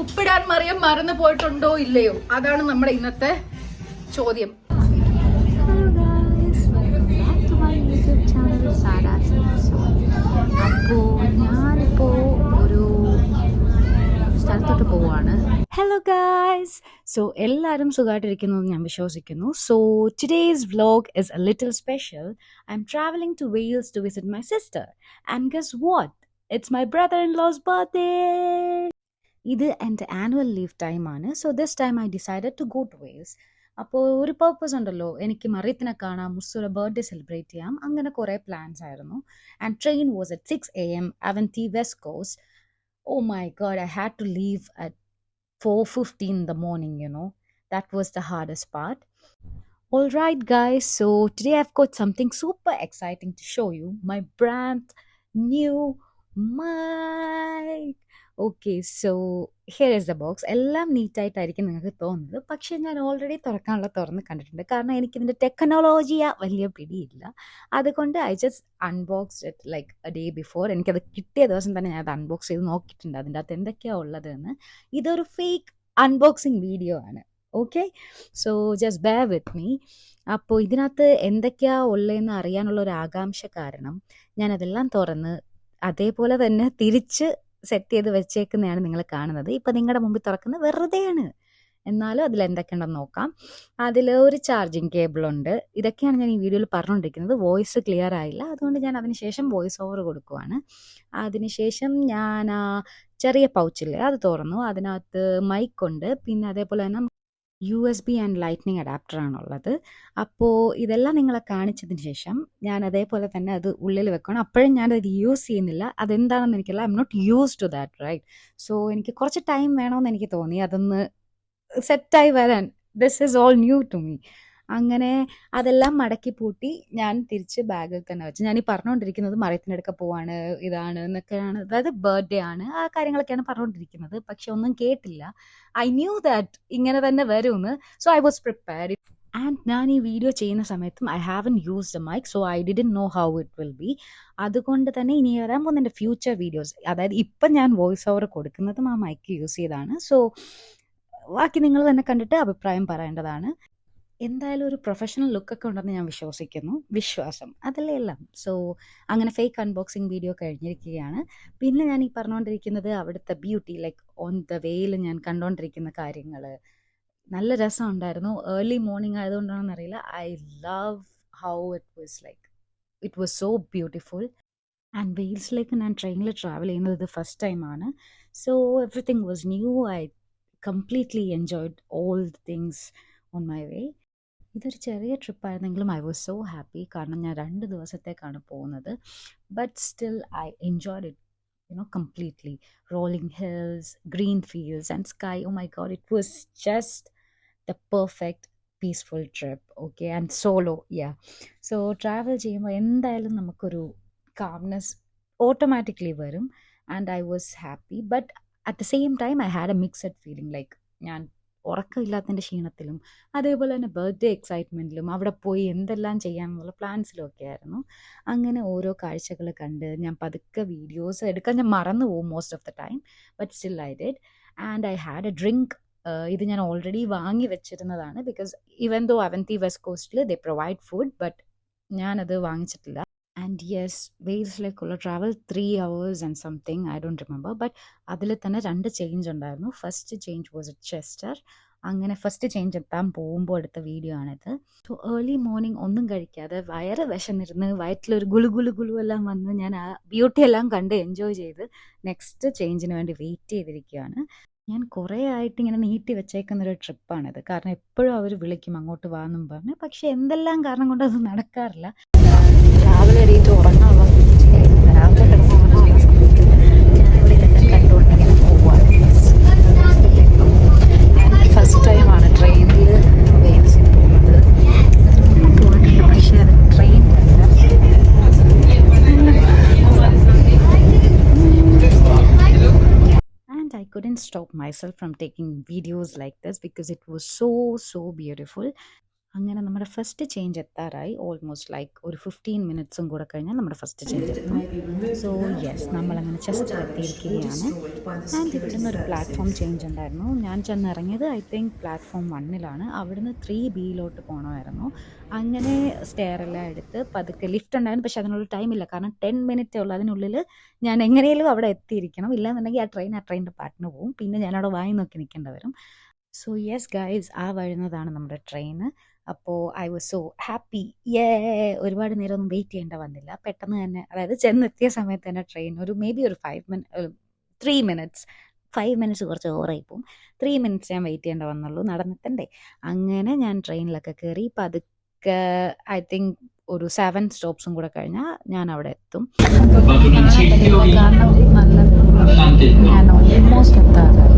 ഉപ്പിടാൻ മറിയം മറന്നു പോയിട്ടുണ്ടോ ഇല്ലയോ, അതാണ് നമ്മുടെ ഇന്നത്തെ ചോദ്യം. അപ്പോൾ ഞാനിപ്പോൾ ഒരു സ്ഥലത്തോട്ട് പോവാണ്. ഹലോ ഗായ്സ്, സോ എല്ലാവരും സുഖമായിട്ടിരിക്കുന്നു എന്ന് ഞാൻ വിശ്വസിക്കുന്നു. So today's vlog is a little special. I am traveling to Wales to visit my sister and guess what, it's my brother in law's birthday. ഇത് എൻ്റെ ആനുവൽ ലീവ് ടൈമാണ്. So this time I decided to go to Wales. അപ്പോൾ ഒരു purpose ഉണ്ടല്ലോ, എനിക്ക് മറിയത്തിനെ കാണാം, മുസ്സുടെ birthday celebrate ചെയ്യാം, അങ്ങനെ കുറേ പ്ലാൻസ് ആയിരുന്നു. And train was at 6 AM Avanti West Coast. Oh my god, I had to leave at 4:15 in the morning, you know. That was the hardest part. All right, guys, so today I've got something super exciting to show you. My brand new mic. Okay, so here is the box. എല്ലാം നീറ്റായിട്ടായിരിക്കും നിങ്ങൾക്ക് തോന്നുന്നത്, പക്ഷേ ഞാൻ already തുറന്ന് കണ്ടിട്ടുണ്ട്. കാരണം എനിക്കിതിൻ്റെ ടെക്നോളജിയാ വലിയ പിടിയില്ല. അതുകൊണ്ട് I just unbox it like A day before. എനിക്കത് കിട്ടിയ ദിവസം തന്നെ ഞാൻ അത് അൺബോക്സ് ചെയ്ത് നോക്കിയിട്ടുണ്ട് അതിൻ്റെ അകത്ത് എന്തൊക്കെയാണ് ഉള്ളതെന്ന്. ഇതൊരു ഫേക്ക് അൺബോക്സിങ് വീഡിയോ ആണ്. Okay, so just bear with me. അപ്പോൾ ഇതിനകത്ത് എന്തൊക്കെയാണ് ഉള്ളതെന്ന് അറിയാനുള്ള ഒരു ആകാംക്ഷ കാരണം ഞാനതെല്ലാം തുറന്ന് അതേപോലെ തന്നെ തിരിച്ച് സെറ്റ് ചെയ്ത് വെച്ചേക്കുന്നതാണ് നിങ്ങൾ കാണുന്നത്. ഇപ്പം നിങ്ങളുടെ മുമ്പിൽ തുറക്കുന്നത് വെറുതെയാണ്, എന്നാലും അതിൽ എന്തൊക്കെയുണ്ടെന്ന് നോക്കാം. അതിൽ ഒരു ചാർജിങ് കേബിളുണ്ട്. ഇതൊക്കെയാണ് ഞാൻ ഈ വീഡിയോയിൽ പറഞ്ഞുകൊണ്ടിരിക്കുന്നത്. വോയിസ് ക്ലിയർ ആയില്ല, അതുകൊണ്ട് ഞാൻ അതിനുശേഷം വോയിസ് ഓവർ കൊടുക്കുവാണ്. അതിനുശേഷം ഞാൻ ചെറിയ പൗച്ചില്ലേ അത് തുറന്നു. അതിനകത്ത് മൈക്കുണ്ട്, പിന്നെ അതേപോലെ തന്നെ USB ആൻഡ് ലൈറ്റ്നിങ് അഡാപ്റ്ററാണുള്ളത്. അപ്പോൾ ഇതെല്ലാം നിങ്ങളെ കാണിച്ചതിന് ശേഷം ഞാൻ അതേപോലെ തന്നെ അത് ഉള്ളിൽ വെക്കണം. അപ്പോഴും ഞാനത് യൂസ് ചെയ്യുന്നില്ല. അതെന്താണെന്ന് എനിക്കല്ല, I am not use to that, right? So എനിക്ക് കുറച്ച് ടൈം വേണമെന്ന് എനിക്ക് തോന്നി അതൊന്ന് സെറ്റായി വരാൻ. This is all new to me. അങ്ങനെ അതെല്ലാം മടക്കി പൂട്ടി ഞാൻ തിരിച്ച് ബാഗിൽ തന്നെ വെച്ച്. ഞാൻ ഈ പറഞ്ഞുകൊണ്ടിരിക്കുന്നത് മറിയത്തിനടുക്ക പോവാണ്, ഇതാണ് എന്നൊക്കെയാണ്, അതായത് ബർത്ത്ഡേ ആണ്, ആ കാര്യങ്ങളൊക്കെയാണ് പറഞ്ഞുകൊണ്ടിരിക്കുന്നത്. പക്ഷെ ഒന്നും കേട്ടില്ല. ഐ ന്യൂ ദാറ്റ് ഇങ്ങനെ തന്നെ വരുമെന്ന്. So I was prepared. And ഞാൻ ഈ വീഡിയോ ചെയ്യുന്ന സമയത്തും I haven't use the mic, so I didn't know how it will be. അതുകൊണ്ട് തന്നെ ഇനി വരാൻ പോകുന്ന എൻ്റെ ഫ്യൂച്ചർ വീഡിയോസ്, അതായത് ഇപ്പം ഞാൻ വോയിസ് ഓവർ കൊടുക്കുന്നതും ആ മൈക്ക് യൂസ് ചെയ്താണ്. സോ ബാക്കി നിങ്ങൾ തന്നെ കണ്ടിട്ട് അഭിപ്രായം പറയേണ്ടതാണ്. എന്തായാലും ഒരു പ്രൊഫഷണൽ ലുക്കൊക്കെ ഉണ്ടെന്ന് ഞാൻ വിശ്വാസം അതല്ലേ എല്ലാം. സോ അങ്ങനെ ഫേക്ക് അൺബോക്സിങ് വീഡിയോ കഴിഞ്ഞിരിക്കുകയാണ്. പിന്നെ ഞാൻ ഈ പറഞ്ഞുകൊണ്ടിരിക്കുന്നത് അവിടുത്തെ ബ്യൂട്ടി, ലൈക്ക് ഓൺ ദ വേയിൽ ഞാൻ കണ്ടുകൊണ്ടിരിക്കുന്ന കാര്യങ്ങൾ നല്ല രസമുണ്ടായിരുന്നു. ഏർലി മോർണിംഗ് ആയതുകൊണ്ടാണെന്നറിയില്ല, I love how it was so beautiful. And വെയിൽസിലേക്ക് ഞാൻ ട്രെയിനിൽ ട്രാവൽ ചെയ്യുന്നത് ഇത് ഫസ്റ്റ് ടൈമാണ്. So everything was new. I completely enjoyed all the things on my way. ഇതൊരു ചെറിയ ട്രിപ്പായിരുന്നെങ്കിലും ഐ വാസ് സോ ഹാപ്പി. കാരണം ഞാൻ 2 ദിവസത്തേക്കാണ് പോകുന്നത്. But still I enjoyed it, completely. Rolling hills, green fields and sky. Oh my God, it was just the perfect peaceful trip. Okay, and solo, yeah. So travel ചെയ്യുമ്പോൾ എന്തായാലും നമുക്കൊരു calmness automatically വരും. And I was happy. But at the same time I had A mixed feeling. Like ഞാൻ ഉറക്കമില്ലാത്തതിൻ്റെ ക്ഷീണത്തിലും അതേപോലെ തന്നെ birthday എക്സൈറ്റ്മെൻറ്റിലും അവിടെ പോയി എന്തെല്ലാം ചെയ്യാമെന്നുള്ള പ്ലാൻസിലും ഒക്കെ ആയിരുന്നു. അങ്ങനെ ഓരോ കാഴ്ചകൾ കണ്ട് ഞാൻ പതുക്കെ വീഡിയോസ് എടുക്കാൻ ഞാൻ മറന്നു പോകും most of the time. But still I did. And I had a drink. ഇത് ഞാൻ ഓൾറെഡി വാങ്ങി വെച്ചിരുന്നതാണ്. Because even though Avanti West കോസ്റ്റിൽ ദേ പ്രൊവൈഡ് ഫുഡ്, ബട്ട് ഞാനത് വാങ്ങിച്ചിട്ടില്ല. ആൻഡ് യെസ്, വെയിൽസിലേക്കുള്ള travel 3 hours and something, I don't remember. But അതിൽ തന്നെ 2 ചേഞ്ച് ഉണ്ടായിരുന്നു. First change was at Chester. അങ്ങനെ ഫസ്റ്റ് ചേഞ്ച് എത്താൻ പോകുമ്പോൾ എടുത്ത വീഡിയോ ആണിത്. സോ ഏർലി മോർണിംഗ് ഒന്നും കഴിക്കാതെ വയറ് വിശന്നിരുന്ന് വയറ്റിലൊരു ഗുളു എല്ലാം വന്ന് ഞാൻ ആ ബ്യൂട്ടി എല്ലാം കണ്ട് എൻജോയ് ചെയ്ത് നെക്സ്റ്റ് ചേഞ്ചിന് വേണ്ടി വെയിറ്റ് ചെയ്തിരിക്കുകയാണ്. ഞാൻ കുറേ ആയിട്ട് ഇങ്ങനെ നീട്ടി വെച്ചേക്കുന്നൊരു ട്രിപ്പാണിത്. കാരണം എപ്പോഴും അവർ വിളിക്കും അങ്ങോട്ട് വാന്നും പറഞ്ഞ്, പക്ഷെ എന്തെല്ലാം കാരണം കൊണ്ട് അത് നടക്കാറില്ല. രാവിലെ എണീറ്റ് ഉറങ്ങാനുള്ള രാവിലെ കിടന്നുറങ്ങാനുള്ള സമയത്ത് ഞാനിവിടെ ഇതൊക്കെ കണ്ടുകൊണ്ടിങ്ങനെ പോവുകയാണ്. ഫസ്റ്റ് ടൈമാണ് ട്രെയിനിൽ വെയിൽസിൽ പോകുന്നത്. പക്ഷേ അത് train and I couldn't stop myself from taking videos like this because it was so beautiful. അങ്ങനെ നമ്മുടെ ഫസ്റ്റ് ചേഞ്ച് എത്താറായി. ഓൾമോസ്റ്റ് ലൈക്ക് ഒരു 15 മിനിറ്റ്സും കൂടെ കഴിഞ്ഞാൽ നമ്മുടെ ഫസ്റ്റ് ചേഞ്ച് എത്തും. സോ യെസ്, നമ്മളങ്ങനെ ചെസ്റ്റർ എത്തിയിരിക്കുകയാണ്. ആൻഡ് ഇവിടുന്ന് ഒരു പ്ലാറ്റ്ഫോം ചേഞ്ച് ഉണ്ടായിരുന്നു. ഞാൻ ചെന്നിറങ്ങിയത് ഐ തിങ്ക് പ്ലാറ്റ്ഫോം 1-ലാണ്. അവിടുന്ന് 3Bയിലോട്ട് പോകണമായിരുന്നു. അങ്ങനെ സ്റ്റെയറെല്ലാം എടുത്ത് പതുക്കെ ലിഫ്റ്റ് ഉണ്ടായിരുന്നു, പക്ഷെ അതിനുള്ള ടൈമില്ല. കാരണം 10 മിനിറ്റേ ഉള്ളൂ. അതിനുള്ളിൽ ഞാൻ എങ്ങനെയും അവിടെ എത്തിയിരിക്കണം. ഇല്ലാന്നുണ്ടെങ്കിൽ ആ ട്രെയിനിൻ്റെ പാട്ടിന് പോകും. പിന്നെ ഞാനവിടെ വായി നോക്കി നിൽക്കേണ്ടി വരും. സോ യെസ് ഗൈസ്, ആ വരുന്നതാണ് നമ്മുടെ ട്രെയിന്. അപ്പോൾ ഐ വാസ് സോ ഹാപ്പി. ഒരുപാട് നേരം ഒന്നും വെയിറ്റ് ചെയ്യേണ്ട വന്നില്ല. പെട്ടെന്ന് തന്നെ, അതായത് ചെന്നെത്തിയ സമയത്ത് തന്നെ ട്രെയിൻ ഒരു മേ ബി ഒരു 3 മിനിറ്റ്സ് 5 മിനിറ്റ്സ് കുറച്ച് ഓവറായി പോകും. 3 മിനിറ്റ്സ് ഞാൻ വെയിറ്റ് ചെയ്യേണ്ട വന്നുള്ളൂ, നടന്നിട്ടുണ്ടേ. അങ്ങനെ ഞാൻ ട്രെയിനിലൊക്കെ കയറി പതുക്കെ ഐ തിങ്ക് ഒരു 7 സ്റ്റോപ്സും കൂടെ കഴിഞ്ഞാൽ ഞാൻ അവിടെ എത്തും. കാരണം നല്ല ഞാൻ ഓൾമോസ്റ്റ് എത്താറായി.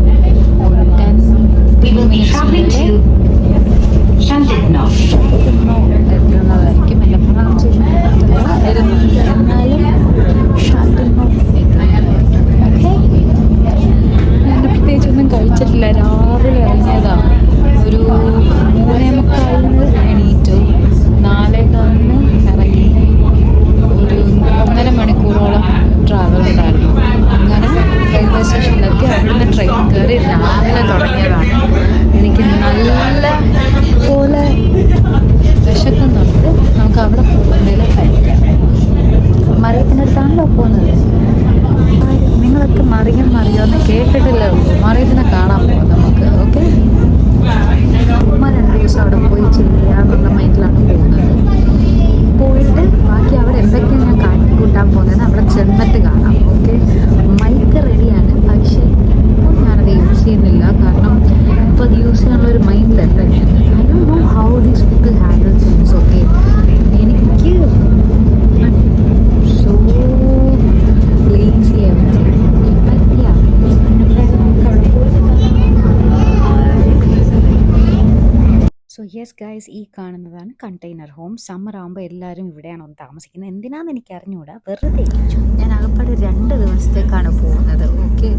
ഒരു 10-15 മിനിറ്റ്സ് എത്തുന്നതായിരിക്കും. എൻ്റെ പ്രൊനൗൺസിയേഷൻ എന്നാലും ഞാൻ പ്രത്യേകിച്ചൊന്നും കഴിച്ചിട്ടില്ല. രാവിലെ ഇറങ്ങിയതാണ്. ഒരു 3:45 എണീറ്റു, 4:15 ഇറങ്ങി. ഒരു 1.5 മണിക്കൂറോളം ട്രാവൽ ഉണ്ടായിരുന്നു. അങ്ങനെ റെയിൽവേ സ്റ്റേഷനിലെത്തി. അവിടുന്ന് ട്രെയിൻ കയറി രാവിലെ തുടങ്ങിയതാണ്. എനിക്ക് നല്ല പോലെ വിശക്കുന്നുണ്ട്. നമുക്ക് അവിടെ പോകുന്നതിൽ കഴിക്കാം. മറിയത്തിൻ്റെ അടുത്താണല്ലോ പോകുന്നത്. നിങ്ങളൊക്കെ മറിയോന്ന് കേട്ടിട്ടില്ലേ ഉള്ളൂ. മറിയത്തിനെ കാണാൻ പോകും നമുക്ക്. ഓക്കെ, 2 ദിവസം അവിടെ പോയി ചെയ്യാന്നുള്ള മൈൻഡിലാണ് പോകുന്നത്. പോയിട്ട് ബാക്കി അവിടെ എന്തൊക്കെയാണ് ഞാൻ കാട്ടിക്കൂട്ടാൻ പോകുന്നത് അവിടെ ചെന്നിട്ട് കാണാം. ഓക്കെ, മൈക്ക് റെഡിയാണ്, പക്ഷേ ഇപ്പോൾ ഞാനത് യൂസ് ചെയ്യുന്നില്ല. കാരണം ഇപ്പോൾ അത് യൂസ് ചെയ്യാനുള്ള ഒരു മൈൻഡിലല്ല ഞാൻ. I don't know how these people handle things. Okay, എനിക്ക് so lazy everything. So yes guys, ഈ കാണുന്നതാണ് കണ്ടെയ്നർ ഹോം. സമ്മർ ആകുമ്പോൾ എല്ലാവരും ഇവിടെയാണോ താമസിക്കുന്നത്. എന്തിനാണെന്ന് എനിക്ക് അറിഞ്ഞുകൂടാ, വെറുതെ. ഞാൻ ആകപ്പാട് 2 ദിവസത്തേക്കാണ് പോകുന്നത്. ഓക്കെ,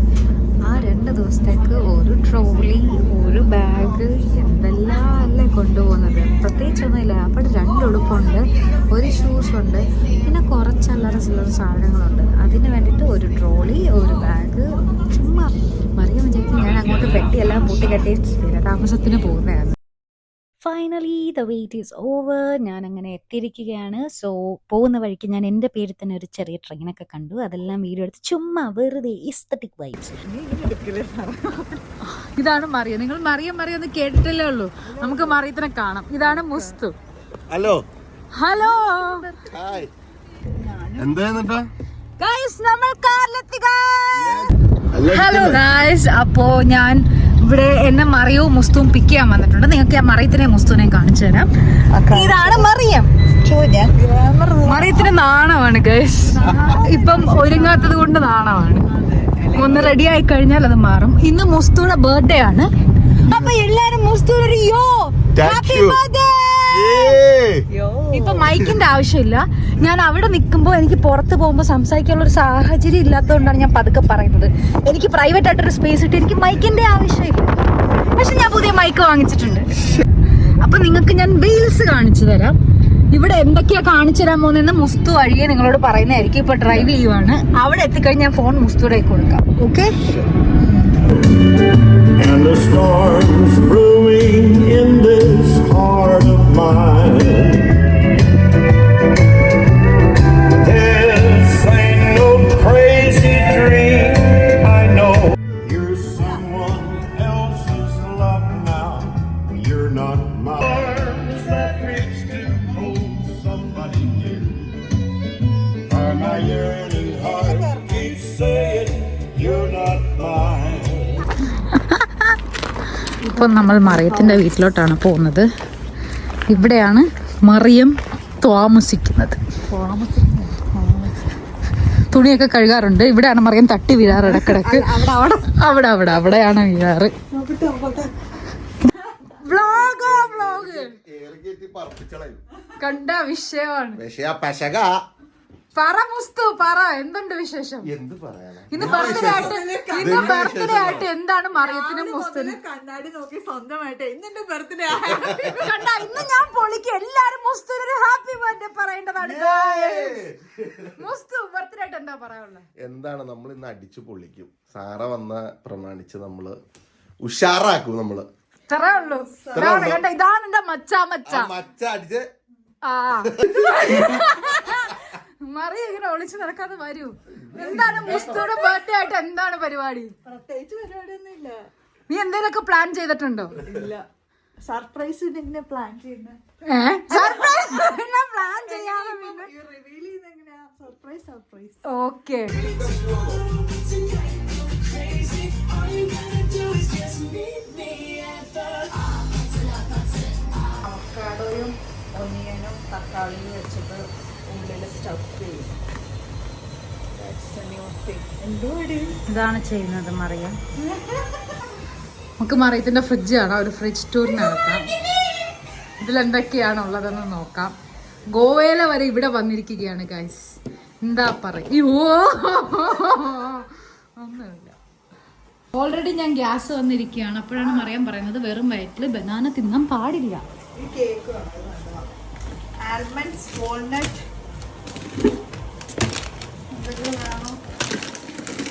ആ 2 ദിവസത്തേക്ക് ഒരു ട്രോളി, ഒരു ബാഗ്, എന്തെല്ലാം അല്ലേ കൊണ്ടുപോകുന്നത്. പ്രത്യേകിച്ചൊന്നുമില്ല. അപ്പോൾ 2 ഉടുപ്പുണ്ട്, ഒരു ഷൂസ് ഉണ്ട്, പിന്നെ കുറച്ച് ചില്ലറ സാധനങ്ങളുണ്ട്. അതിന് വേണ്ടിയിട്ട് ഒരു ട്രോളി, ഒരു ബാഗ്. ചുമ്മാ മറിയാൻ വിചാരിക്കും ഞാൻ അങ്ങോട്ട് പെട്ടിയെല്ലാം പൂട്ടിക്കെട്ടി സ്ഥിരതാമസത്തിന് പോകുന്നതാണ്. Finally the wait is over. ഞാൻ അങ്ങനെ എത്തിയിരിക്കുകയാണ്. സോ പോകുന്ന വഴിക്ക് ഞാൻ എൻ്റെ പേരിൽ തന്നെ ഒരു ചെറിയ ട്രെയിനൊക്കെ കണ്ടു. അതെല്ലാം വീഡിയോ എടുത്ത് ചുമ്മാ വെറുതെ ഇസ്തറ്റിക് വൈബ്സ്. ഇതാണ് മറിയ. നിങ്ങൾ മറിയൊന്ന് കേട്ടിട്ടല്ലേ ഉള്ളൂ. നമുക്ക് മറിയത്തിനെ കാണാം. ഇതാണ് മുസ്തു. ഹലോ ഹലോ ഗായ്സ്, നമ്മൾ കാറിലെത്തി. ഹലോ ഗായ്സ്, അപ്പോ ഞാൻ ഇവിടെ എന്നെ മറിയവും മുസ്തുവും പിക്ക് ചെയ്യാൻ വന്നിട്ടുണ്ട്. നിങ്ങൾക്ക് ഞാൻ മറിയത്തിനെയും മുസ്തുവിനെയും കാണിച്ചു തരാം. ഇതാണ് മറിയം. മറിയത്തിന് നാണമാണ് ഗൈസ്. ഇപ്പം ഒരുങ്ങാത്തത് കൊണ്ട് നാണമാണ്. ഒന്ന് റെഡി ആയി കഴിഞ്ഞാൽ അത് മാറും. ഇന്ന് മുസ്തുയുടെ ബർത്ത്ഡേ ആണ്. അപ്പൊ എല്ലാരും മുസ്തുവിനൊരു ഹാപ്പി ബർത്ത്ഡേ. ഇപ്പൊ മൈക്കിന്റെ ആവശ്യമില്ല. ഞാൻ അവിടെ നിൽക്കുമ്പോൾ എനിക്ക് പുറത്ത് പോകുമ്പോൾ സംസാരിക്കാനുള്ള ഒരു സാഹചര്യം ഇല്ലാത്തതുകൊണ്ടാണ് ഞാൻ പതുക്കെ പറയുന്നത്. എനിക്ക് പ്രൈവറ്റ് ആയിട്ടൊരു സ്പേസ് ഇട്ട് എനിക്ക് മൈക്കിന്റെ ആവശ്യമില്ല. പക്ഷെ ഞാൻ പുതിയ മൈക്ക് വാങ്ങിച്ചിട്ടുണ്ട്. അപ്പൊ നിങ്ങൾക്ക് ഞാൻ വീൽസ് കാണിച്ചു തരാം. ഇവിടെ എന്തൊക്കെയാ കാണിച്ചു തരാൻ പോകുന്നതെന്ന് മുസ്തു വഴിയെ നിങ്ങളോട് പറയുന്നതായിരിക്കും. ഇപ്പൊ ഡ്രൈവ് ചെയ്യുവാണ്. അവിടെ എത്തിക്കഴിഞ്ഞ് ഞാൻ ഫോൺ മുസ്തുവിലേക്ക് കൊടുക്കാം. Okay. And the storms brewing in this heart of mine. This ain't no crazy dream. I know you're someone else's love now. You're not mine. Arms that reach to hold somebody new. For my yearning heart keeps saying you're not mine. ഇപ്പം നമ്മൾ മറിയത്തിൻ്റെ വീട്ടിലോട്ടാണ് പോകുന്നത്. ഇവിടെയാണ് മറിയം താമസിക്കുന്നത്. തുണിയൊക്കെ കഴുകാറുണ്ട്. ഇവിടെയാണ് മറിയം തട്ടി വീഴാറ് ഇടക്കിടക്ക്. അവിടെയാണ് വീഴാറ്. കണ്ട വിഷയമാണ്. പറ മുസ്തു പറ, എന്തുണ്ട് വിശേഷം? എന്ത് പറയാനാ? ഇന്ന് ബർത്ത്ഡേ ആയിട്ട് എന്താണ് മറിയത്തിനും മുസ്തുനും? കണ്ണാടി നോക്കി സ്വന്തമായിട്ട് ഇന്നെ ബർത്ത്ഡേ കണ്ട, ഇന്ന് ഞാൻ പൊളിക്ക്. എല്ലാരും മുസ്തുനൊരു ഹാപ്പി ബർത്ത്ഡേ പറയേണ്ടതാണ്. മുസ്തു ബർത്ത്ഡേ ആയിട്ട് എന്താ പറയാനുള്ളത്? എന്താണ്, നമ്മൾ ഇന്ന് അടിച്ചു പൊളിക്കും. സാറ വന്ന പ്രമാണിച്ച് നമ്മള് ഉഷാറാക്കും. നമ്മള് ഇത്രേ ഉള്ളൂ. കണ്ട, ഇതാണ് എന്റെ മച്ച അടിച്ച് മറിയ ഇങ്ങനെ ഒളിച്ചു നടക്കാതെ വരൂ. എന്താണ് മുസ്തുയുടെ ബർത്ത്ഡേ ആയിട്ട് എന്താണ് പരിപാടി? പ്രത്യേകിച്ച് പരിപാടിയൊന്നും ഇല്ല. നീ എന്തെങ്കിലുമൊക്കെ പ്ലാൻ ചെയ്തിട്ടുണ്ടോ? ഇല്ല, സർപ്രൈസ് എങ്ങനെ പ്ലാൻ ചെയ്യുന്നത്? സർപ്രൈസ് പ്ലാൻ ചെയ്യാതെ റിവീൽ ചെയ്യുന്ന എങ്ങനെയാ? സർപ്രൈസ്. ഓക്കെ. അവക്കാഡോയും ഒനിയനും തക്കാളിയും വെച്ചിട്ട് ഉള്ളിൽ സ്റ്റഫ് ചെയ്യും. ഇതാണ് ചെയ്യുന്നത് മറിയ. നമുക്ക് മറിയത്തിന്റെ ഫ്രിഡ്ജ് കാണാം. ഒരു ഫ്രിഡ്ജ് ടൂർ നടത്താം. ഇതിലെന്തൊക്കെയാണ് ഉള്ളതെന്ന് നോക്കാം. ഗോവയിലെ വരെ ഇവിടെ വന്നിരിക്കുകയാണ് ഗൈസ്. എന്താ പറയോ, ഒന്നുമില്ല. ഓൾറെഡി ഞാൻ ഗ്യാസ് വന്നിരിക്കുകയാണ്. അപ്പോഴാണ് മറിയാൻ പറയുന്നത് വെറും വയറ്റിൽ ബനാന തിന്നാൻ പാടില്ല. ഈ കേക്ക് ആൽമണ്ട്സ്, വാൾനട്ട്,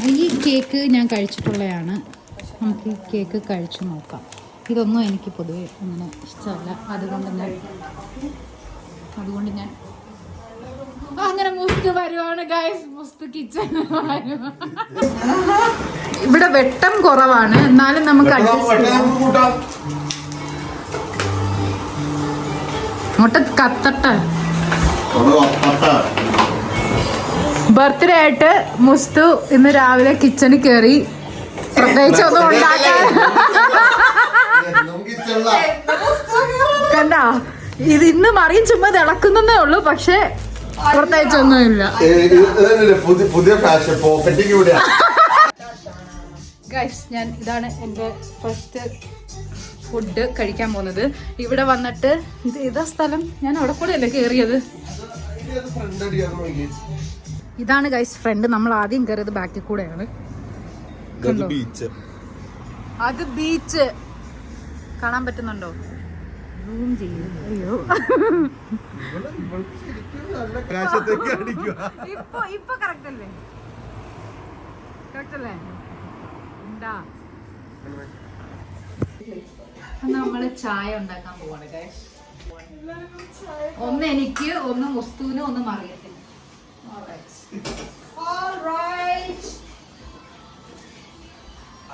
ഈ കേക്ക് ഞാൻ കഴിച്ചിട്ടുള്ളതാണ്. നമുക്ക് ഈ കേക്ക് കഴിച്ചു നോക്കാം. ഇതൊന്നും എനിക്ക് പൊതുവെ അങ്ങനെ ഇഷ്ടമല്ല. അതുകൊണ്ട് ഞാൻ അങ്ങനെ മുസ്തു വരുവാണ് ഗൈസ്. മുസ്തു കിച്ചൺ ഇവിടെ വെട്ടം കുറവാണ്, എന്നാലും നമുക്ക് അങ്ങോട്ട് കത്തട്ടെ. ബർത്ത്ഡേ ആയിട്ട് മുസ്തു ഇന്ന് രാവിലെ കിച്ചണിൽ കയറി. പ്രത്യേകിച്ച് ഒന്നും ഉണ്ടാക്കാൻ കണ്ട. ഇത് ഇന്ന് മറിയും ചുമ്മാ തിളക്കുന്നേ ഉള്ളൂ, പക്ഷെ പ്രത്യേകിച്ചൊന്നുമില്ല. പുതിയ ഫാഷൻ പോക്കറ്റിംഗ് ഇവിടെ. ഗൈസ്, ഞാൻ ഇതാണ് എൻ്റെ ഫസ്റ്റ് ഫുഡ് കഴിക്കാൻ പോകുന്നത്. ഇവിടെ വന്നിട്ട് ഇത് ഏതാ സ്ഥലം? ഞാൻ അവിടെ കൂടെ അല്ലേ കയറിയത്. ഇതാണ് ഗൈസ് ഫ്രണ്ട്. നമ്മൾ ആദ്യം കയറിയത് ബാക്കിൽ കൂടെയാണ്. അത് ബീച്ച് കാണാൻ പറ്റുന്നുണ്ടോ? സൂം ചെയ്യും. അയ്യോ, ഇപ്പൊ കറക്റ്റ് അല്ലേ? കറക്റ്റ് അല്ലേ? എന്താ നമ്മള് ചായ ഉണ്ടാക്കാൻ പോവാണ് ഗൈസ്. ഒന്ന് എനിക്ക്, ഒന്ന് മുസ്തുവിനും, ഒന്ന് മറിയത്തിന്.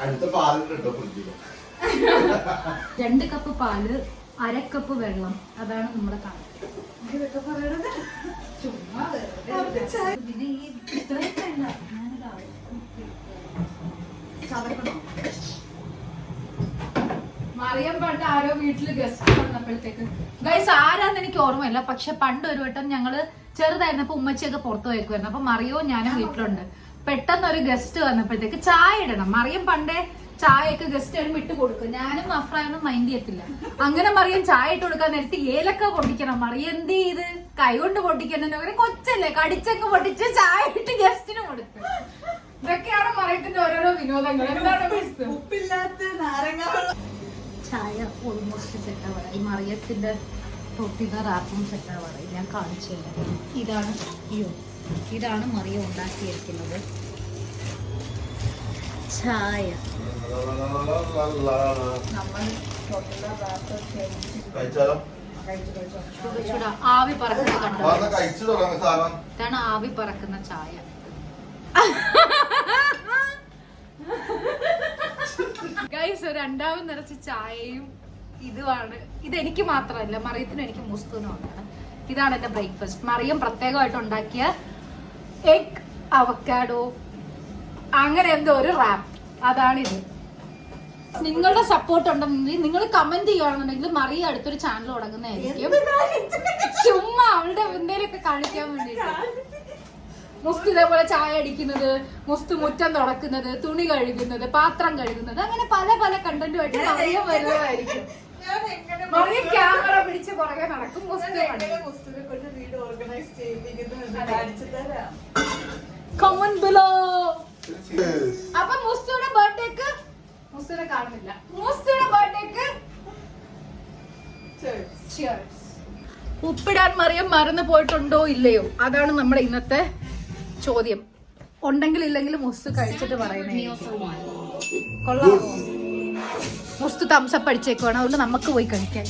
അടുത്ത പാലിട്ടോ ഫ്രിഡ്ജില് 2 കപ്പ് പാല്, 1/2 കപ്പ് വെള്ളം. അതാണ് നമ്മുടെ കണക്ക്. ഇതൊക്കെ പറയണത് ചുമ്മാ പിന്നെ ഈ ഇത്രയൊക്കെ വേണ്ട. മറിയം പണ്ട് ആരോ വീട്ടില് ഗസ്റ്റ് വന്നപ്പോഴത്തേക്ക്, ഗൈസ് ആരാന്ന് എനിക്ക് ഓർമ്മയില്ല, പക്ഷെ പണ്ട് ഒരു വട്ടം ഞങ്ങള് ചെറുതായിരുന്നപ്പോ ഉമ്മച്ചിയൊക്കെ പുറത്തു പോയിക്കുമായിരുന്നു. അപ്പൊ മറിയോ ഞാനും വീട്ടിലുണ്ട്. പെട്ടെന്ന് ഒരു ഗസ്റ്റ് വന്നപ്പോഴത്തേക്ക് ചായ ഇടണം. മറിയം പണ്ടേ ചായയൊക്കെ ഗസ്റ്റ് ആയിട്ട് ഇട്ട് കൊടുക്കും. ഞാനും അഫ്രായൊന്നും മൈൻഡ് ചെയ്യത്തില്ല. അങ്ങനെ മറിയം ചായ ഇട്ട് കൊടുക്കാൻ നേരത്തെ ഏലക്ക പൊട്ടിക്കണം. മറിയം എന്ത് ചെയ്ത് കൈ കൊണ്ട് പൊട്ടിക്കണം. കൊച്ചല്ലേ, കടിച്ചൊക്കെ പൊട്ടിച്ച് ചായ ഇട്ട് ഗസ്റ്റിന് കൊടുക്കും. ഇതൊക്കെയാണ് മറിയത്തിന്റെ ഓരോരോ വിനോദങ്ങൾ. എന്താണ് ഉപ്പില്ലാത്ത നാരങ്ങ ചായ ഓൾമോസ്റ്റ് സെറ്റാവാറായി. മറിയത്തിന്റെ തൊട്ടിത റാപ്പും സെറ്റാവാറായി. ഞാൻ കാണിച്ചു തരാം. ഇതാണ് മറിയ ഉണ്ടാക്കിയിരിക്കുന്നത് ചായ. നമ്മൾ ആവി പറക്കുന്ന കണ്ടോ? ഇതാണ് ആവി പറക്കുന്ന ചായ. ഗൈസ്, രണ്ടാമത് നിറച്ച ചായയും ഇതുമാണ്. ഇതെനിക്ക് മാത്രമല്ല, മറിയത്തിനും എനിക്ക് മുസ്തുവിനുമാണ്. ഇതാണ് എന്റെ ബ്രേക്ക്ഫാസ്റ്റ്. മറിയം പ്രത്യേകമായിട്ട് ഉണ്ടാക്കിയ എഗ് അവക്കാഡോ അങ്ങനെ എന്തോ ഒരു റാപ്പ്. അതാണിത്. നിങ്ങളുടെ സപ്പോർട്ട് ഉണ്ടെന്നുണ്ടെങ്കിൽ നിങ്ങൾ കമന്റ് ചെയ്യുകയാണെന്നുണ്ടെങ്കിൽ മറിയ അടുത്തൊരു ചാനൽ തുടങ്ങുന്നതായിരിക്കും. ചുമ്മാ അവളുടെ എന്തെങ്കിലുമൊക്കെ കാണിക്കാൻ വേണ്ടിട്ട്. മുസ്തു ഇതേപോലെ ചായ അടിക്കുന്നത്, മുസ്തു മുറ്റം തുടക്കുന്നത്, തുണി കഴുകുന്നത്, പാത്രം കഴുകുന്നത്, അങ്ങനെ പല പല കണ്ടന്റുമായിട്ട് മറിയ വരുന്നതായിരിക്കും. എങ്ങനെ മറിയം ക്യാമറ പിടിച്ച് പുറകെ നടക്കും. എങ്ങനെ മുസ്തുവിനെ കൊണ്ട് വീട് ഓർഗനൈസ് ചെയ്യിപ്പിക്കുന്നത് കാണിച്ചു തരാം. Comment below. അപ്പൊ മുസ്തുവിന്റെ ബർത്ത്ഡേക്ക് മുസ്തുവിനെ കാണുന്നില്ല. മുസ്തുവിന്റെ ബർത്ത്ഡേക്ക് cheers. ഉപ്പിടാൻ മറിയം മറന്നു പോയിട്ടുണ്ടോ ഇല്ലയോ, അതാണ് നമ്മുടെ ഇന്നത്തെ ചോദ്യം. ഉണ്ടെങ്കിൽ ഇല്ലെങ്കിലും മുസ്തു കഴിച്ചിട്ട് പറയുന്നേ. കൊള്ളാമോ? മുസ്തു തംസപ്പ് അടിച്ചേക്കുവാണ്, അതുകൊണ്ട് നമുക്ക് പോയി കഴിക്കാൻ.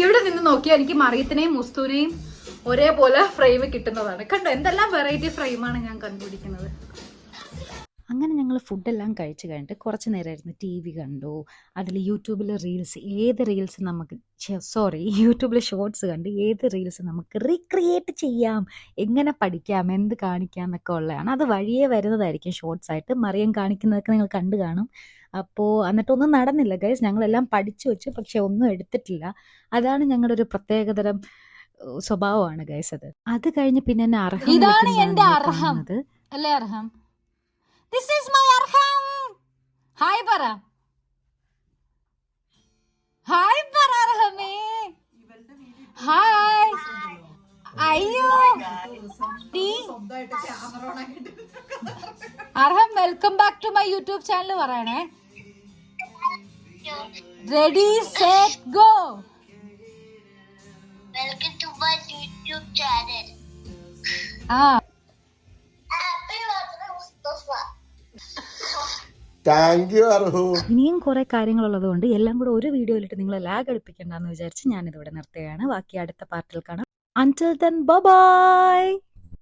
ഇവിടെ നിന്ന് നോക്കിയാൽ എനിക്ക് മറിയത്തിനെയും മുസ്തുവിനെയും ഒരേപോലെ ഫ്രെയിം കിട്ടുന്നതാണ്. കണ്ടോ എന്തെല്ലാം വെറൈറ്റി ഫ്രെയിമാണ് ഞാൻ കണ്ടുപിടിക്കുന്നത്. അങ്ങനെ ഞങ്ങൾ ഫുഡെല്ലാം കഴിച്ച് കഴിഞ്ഞിട്ട് കുറച്ച് നേരമായിരുന്നു ടി വി കണ്ടു. അതിൽ യൂട്യൂബിൽ റീൽസ്, ഏത് റീൽസ് നമുക്ക് യൂട്യൂബിൽ ഷോർട്സ് കണ്ട് ഏത് റീൽസ് നമുക്ക് റീക്രിയേറ്റ് ചെയ്യാം, എങ്ങനെ പഠിക്കാം, എന്ത് കാണിക്കാം എന്നൊക്കെ ഉള്ളതാണ്. അത് വഴിയേ വരുന്നതായിരിക്കും ഷോർട്സ് ആയിട്ട്. മറിയം കാണിക്കുന്നതൊക്കെ നിങ്ങൾ കണ്ടു കാണും. അപ്പോൾ എന്നിട്ടൊന്നും നടന്നില്ല ഗൈസ്. ഞങ്ങളെല്ലാം പഠിച്ചു വെച്ചു, പക്ഷെ ഒന്നും എടുത്തിട്ടില്ല. അതാണ് ഞങ്ങളുടെ ഒരു പ്രത്യേകതരം സ്വഭാവമാണ് ഗൈസ് അത്. അത് കഴിഞ്ഞ് പിന്നെ എന്നെ അർഹം ഇതാണ് വിളിക്കുന്നതാണ് എന്റെ നിങ്ങൾ അർഹം. കാണുന്നത്. അല്ലേ Arham? This is my Arham. Hi പറ, ഹായ് പറ അർഹമേ. ഹായ്. അയ്യോ സ്വന്തമായിട്ട് ക്യാമറ ഓൺ ആക്കിട്ട് Arham, welcome back to my YouTube channel പറയണേ. Ready set go. Welcome to my YouTube channel. ആ Happy birthday, Mustafa. Thank you Arhu. ഇനിയും കുറെ കാര്യങ്ങളുള്ളത് കൊണ്ട് എല്ലാം കൂടെ ഒരു വീഡിയോയിലിട്ട് നിങ്ങളെ ലാഗ് അടുപ്പിക്കണ്ടെന്ന് വിചാരിച്ച് ഞാനിതിവിടെ നിർത്തുകയാണ്. ബാക്കി അടുത്ത പാർട്ടിൽ കാണാം. Until then, bye bye.